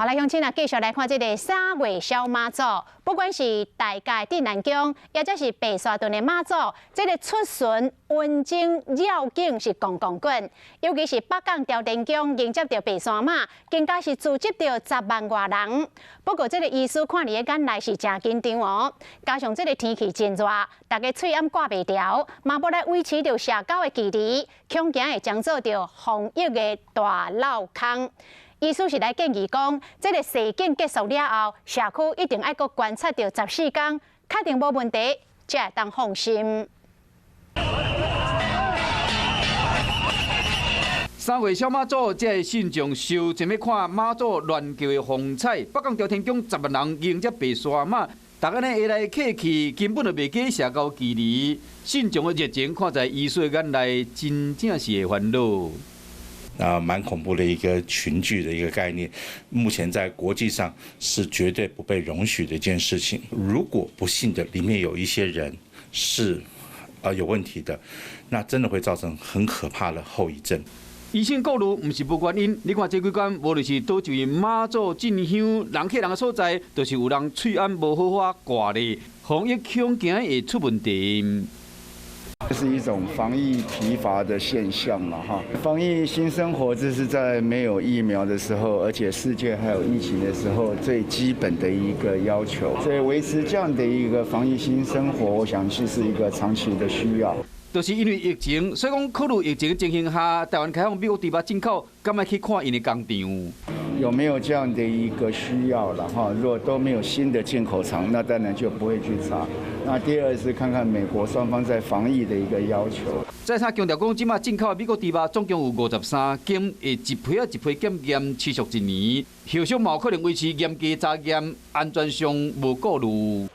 好啦，乡亲啊，继续来看这个3月小妈祖，不管是大界镇南宫，也或是白沙屯的妈祖，这个出巡温情绕境是公滚，尤其是北港朝天宫迎接到白山马，更加是组织到10万外人。不过这个医师看你的眼内是真紧张哦，加上这个天气真热，大家嘴暗挂袂调，嘛要来维持着社交的距离，恐惊会将做着防疫的大漏坑。医师是来建议讲，这个事件结束了后，社区一定要搁观察到14天，确定无问题，才会当放心。 3月小妈祖，这个信众受前要看妈祖乱叫的风采，北港朝天宫10万人迎接白沙马，大家呢下来客气，根本就袂记社交距离。信众的热情看在医师的眼内，真正是会烦恼。 蛮恐怖的一个群聚的一个概念，目前在国际上是绝对不被容许的一件事情。如果不幸的里面有一些人是有问题的，那真的会造成很可怕的后遗症。 医生告诉，唔是无原因。你看这几天，无论是倒就因妈祖进香人客人的所在，都是有人嘴暗无好法挂咧，防疫恐惊会出问题。 这是一种防疫疲乏的现象嘛，哈！防疫新生活，这是在没有疫苗的时候，而且世界还有疫情的时候，最基本的一个要求。所以维持这样的一个防疫新生活，我想是一个长期的需要。 就是因为疫情，所以讲考虑疫情情形下，台湾开放美国猪肉进口，敢要去看因的工厂？有没有这样的一个需要了哈？如果都没有新的进口厂，那当然就不会去查。那第二是看看美国双方在防疫的一个要求。再他强调讲，即马进口的美国猪肉总共有53斤，会一批一批检验持续1年，后续嘛有可能维持严格查验，安全上无顾虑。